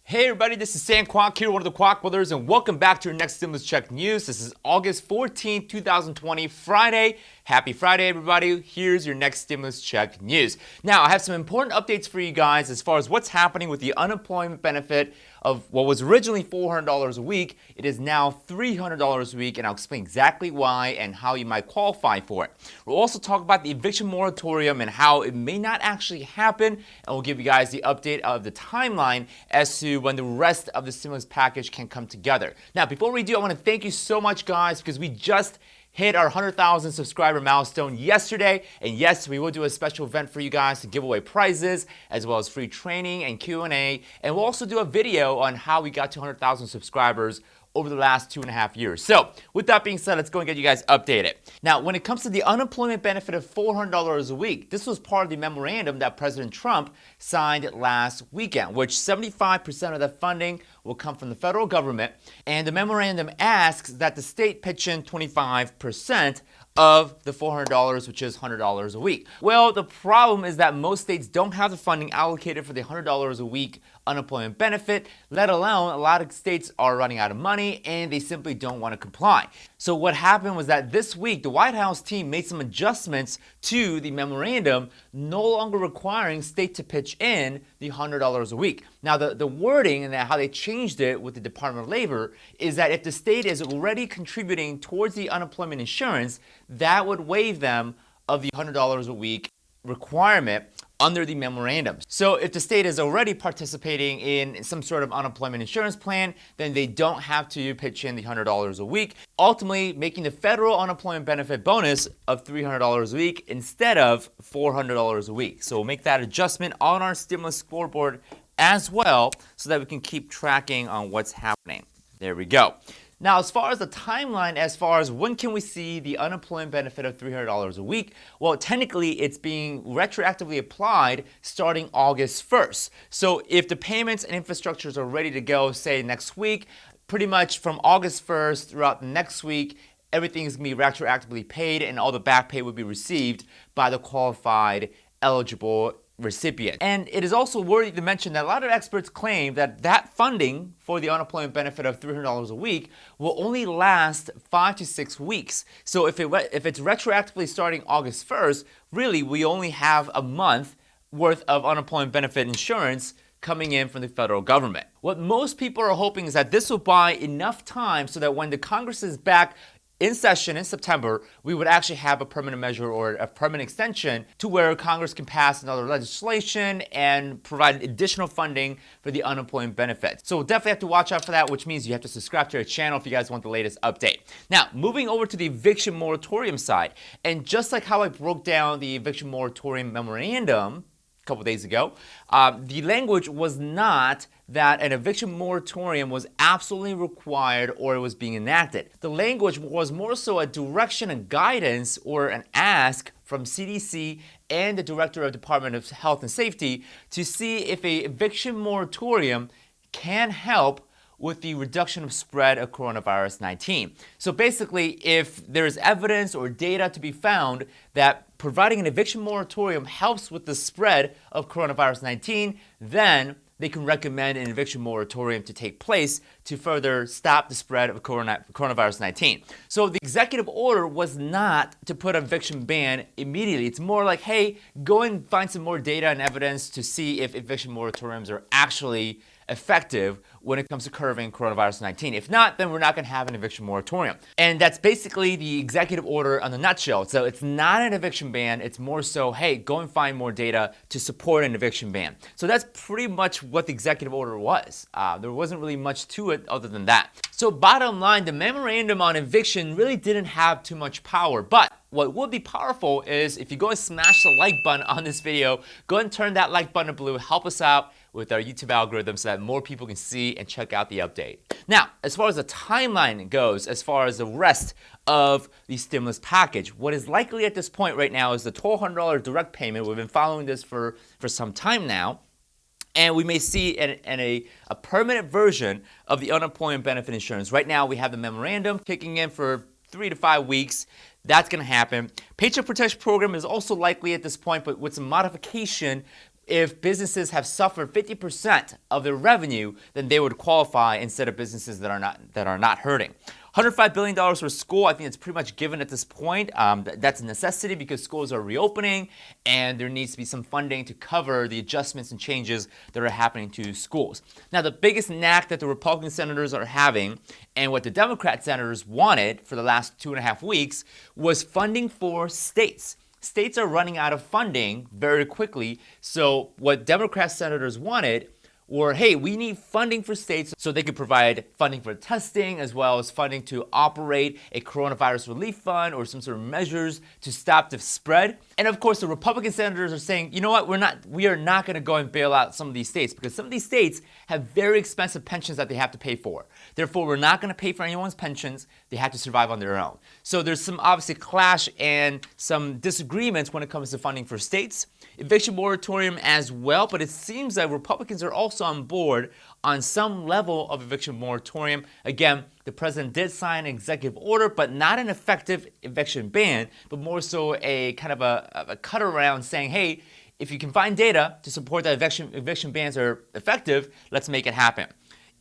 Hey everybody, this is Sam Kwok here, one of the Kwok Brothers, and welcome back to your next stimulus check news. This is August 14, 2020, Friday. Happy Friday, everybody. Here's your next stimulus check news. Now, I have some important updates for you guys as far as what's happening with the unemployment benefit of what was originally $400 a week. It is now $300 a week, and I'll explain exactly why and how you might qualify for it. We'll also talk about the eviction moratorium and how it may not actually happen, and we'll give you guys the update of the timeline as to when the rest of the stimulus package can come together. Now, before we do, I want to thank you so much, guys, because we just hit our 100,000 subscriber milestone yesterday, and yes, we will do a special event for you guys to give away prizes as well as free training and Q&A, and we'll also do a video on how we got to 100,000 subscribers over the last 2.5 years. So with that being said, let's go and get you guys updated. Now, when it comes to the unemployment benefit of $400 a week, this was part of the memorandum that President Trump signed last weekend, which 75% of the funding will come from the federal government, and the memorandum asks that the state pitch in 25% of the $400, which is $100 a week. Well, the problem is that most states don't have the funding allocated for the $100 a week unemployment benefit, let alone a lot of states are running out of money and they simply don't want to comply. So what happened was that this week, the White House team made some adjustments to the memorandum, no longer requiring states to pitch in the $100 a week. Now, the wording and how they changed it with the Department of Labor is that if the state is already contributing towards the unemployment insurance, that would waive them of the $100 a week requirement under the memorandum. So if the state is already participating in some sort of unemployment insurance plan, then they don't have to pitch in the $100 a week, ultimately making the federal unemployment benefit bonus of $300 a week instead of $400 a week. So we'll make that adjustment on our stimulus scoreboard as well so that we can keep tracking on what's happening. There we go. Now, as far as the timeline, as far as when can we see the unemployment benefit of $300 a week, well, technically it's being retroactively applied starting August 1st. So if the payments and infrastructures are ready to go, say next week, pretty much from August 1st throughout the next week, everything is going to be retroactively paid and all the back pay will be received by the qualified eligible recipient. And it is also worthy to mention that a lot of experts claim that that funding for the unemployment benefit of $300 a week will only last 5 to 6 weeks. So if it's retroactively starting August 1st, really we only have a month worth of unemployment benefit insurance coming in from the federal government. What most people are hoping is that this will buy enough time so that when the Congress is back in session in September, we would actually have a permanent measure or a permanent extension to where Congress can pass another legislation and provide additional funding for the unemployment benefit. So we'll definitely have to watch out for that, which means you have to subscribe to our channel if you guys want the latest update. Now, moving over to the eviction moratorium side, and just like how I broke down the eviction moratorium memorandum a couple days ago, the language was not that an eviction moratorium was absolutely required or it was being enacted. The language was more so a direction and guidance or an ask from CDC and the Director of Department of Health and Safety to see if a eviction moratorium can help with the reduction of spread of coronavirus 19. So basically, if there's evidence or data to be found that providing an eviction moratorium helps with the spread of coronavirus 19, then they can recommend an eviction moratorium to take place to further stop the spread of coronavirus 19. So the executive order was not to put an eviction ban immediately. It's more like, hey, go and find some more data and evidence to see if eviction moratoriums are actually effective when it comes to curbing coronavirus 19. If not, then we're not going to have an eviction moratorium. And that's basically the executive order in a nutshell. So it's not an eviction ban. It's more so, hey, go and find more data to support an eviction ban. So that's pretty much what the executive order was. There wasn't really much to it other than that. So bottom line, the memorandum on eviction really didn't have too much power, but what would be powerful is if you go and smash the like button on this video, go and turn that like button blue, help us out with our YouTube algorithm so that more people can see and check out the update. Now, as far as the timeline goes, as far as the rest of the stimulus package, what is likely at this point right now is the $1,200 direct payment. We've been following this for some time now. And we may see a permanent version of the unemployment benefit insurance. Right now, we have the memorandum kicking in for 3 to 5 weeks. That's going to happen. Paycheck Protection Program is also likely at this point, but with some modification if businesses have suffered 50% of their revenue, then they would qualify instead of businesses that are not hurting. $105 billion for school, I think it's pretty much given at this point. That's a necessity because schools are reopening and there needs to be some funding to cover the adjustments and changes that are happening to schools. Now, the biggest knack that the Republican senators are having and what the Democrat senators wanted for the last 2.5 weeks was funding for states. States are running out of funding very quickly, so what Democrat senators wanted or, hey, we need funding for states so they could provide funding for testing as well as funding to operate a coronavirus relief fund or some sort of measures to stop the spread. And of course, the Republican senators are saying, you know what, we are not going to go and bail out some of these states because some of these states have very expensive pensions that they have to pay for. Therefore, we're not going to pay for anyone's pensions. They have to survive on their own. So there's some obviously clash and some disagreements when it comes to funding for states. Eviction moratorium as well, but it seems that Republicans are also on board on some level of eviction moratorium. Again, the president did sign an executive order, but not an effective eviction ban, but more so a kind of a cut around saying, hey, if you can find data to support that eviction bans are effective, let's make it happen.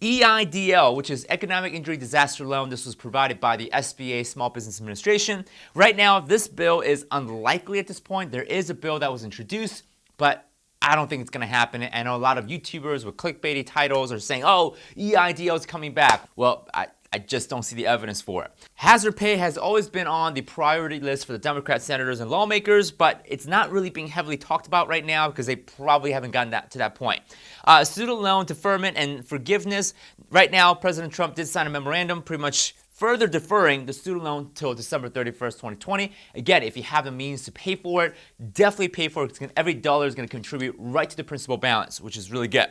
EIDL, which is Economic Injury Disaster Loan. This was provided by the SBA, Small Business Administration. Right now, this bill is unlikely at this point. There is a bill that was introduced, but I don't think it's going to happen. I know a lot of YouTubers with clickbaity titles are saying, oh, EIDL is coming back. Well, I just don't see the evidence for it. Hazard pay has always been on the priority list for the Democrat senators and lawmakers, but it's not really being heavily talked about right now because they probably haven't gotten to that point. Student loan deferment and forgiveness. Right now, President Trump did sign a memorandum pretty much further deferring the student loan till December 31st, 2020. Again, if you have the means to pay for it, definitely pay for it. Every dollar is going to contribute right to the principal balance, which is really good.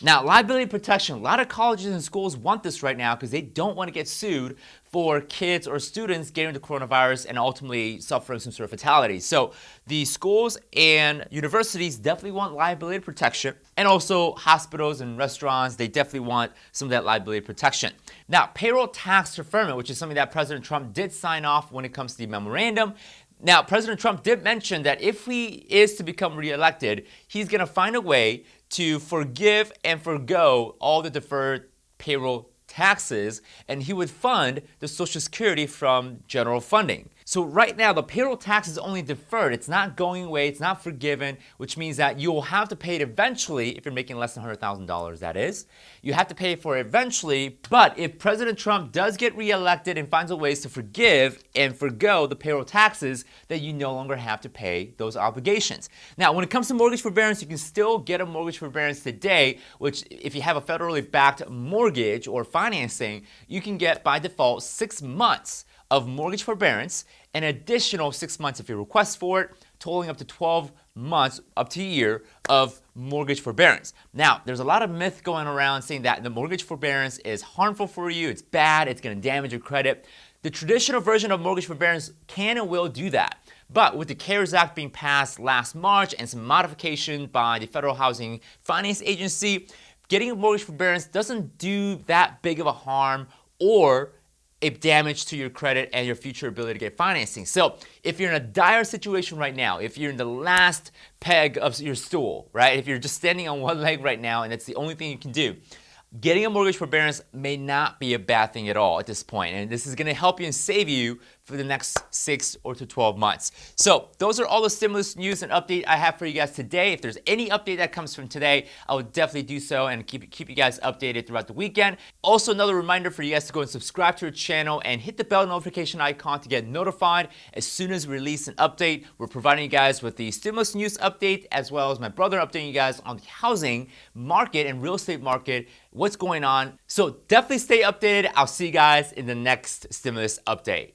Now, liability protection. A lot of colleges and schools want this right now because they don't want to get sued for kids or students getting the coronavirus and ultimately suffering some sort of fatality. So the schools and universities definitely want liability protection, and also hospitals and restaurants, they definitely want some of that liability protection. Now, payroll tax deferment, which is something that President Trump did sign off when it comes to the memorandum. Now, President Trump did mention that if he is to become reelected, he's going to find a way to forgive and forgo all the deferred payroll taxes, and he would fund the Social Security from general funding. So right now, the payroll tax is only deferred. It's not going away. It's not forgiven, which means that you will have to pay it eventually if you're making less than $100,000, that is. You have to pay for it eventually, but if President Trump does get reelected and finds a ways to forgive and forgo the payroll taxes, then you no longer have to pay those obligations. Now, when it comes to mortgage forbearance, you can still get a mortgage forbearance today, which if you have a federally backed mortgage or financing, you can get by default 6 months of mortgage forbearance, an additional 6 months if you request for it, totaling up to 12 months, up to a year of mortgage forbearance. Now, there's a lot of myth going around saying that the mortgage forbearance is harmful for you, it's bad, it's going to damage your credit. The traditional version of mortgage forbearance can and will do that. But with the CARES Act being passed last March and some modification by the Federal Housing Finance Agency, getting a mortgage forbearance doesn't do that big of a harm or a damage to your credit and your future ability to get financing. So if you're in a dire situation right now, if you're in the last peg of your stool, right? If you're just standing on one leg right now and it's the only thing you can do, getting a mortgage forbearance may not be a bad thing at all at this point. And this is going to help you and save you for the next 6 or to 12 months. So those are all the stimulus news and update I have for you guys today. If there's any update that comes from today, I will definitely do so and keep you guys updated throughout the weekend. Also, another reminder for you guys to go and subscribe to our channel and hit the bell notification icon to get notified as soon as we release an update. We're providing you guys with the stimulus news update as well as my brother updating you guys on the housing market and real estate market, what's going on. So definitely stay updated. I'll see you guys in the next stimulus update.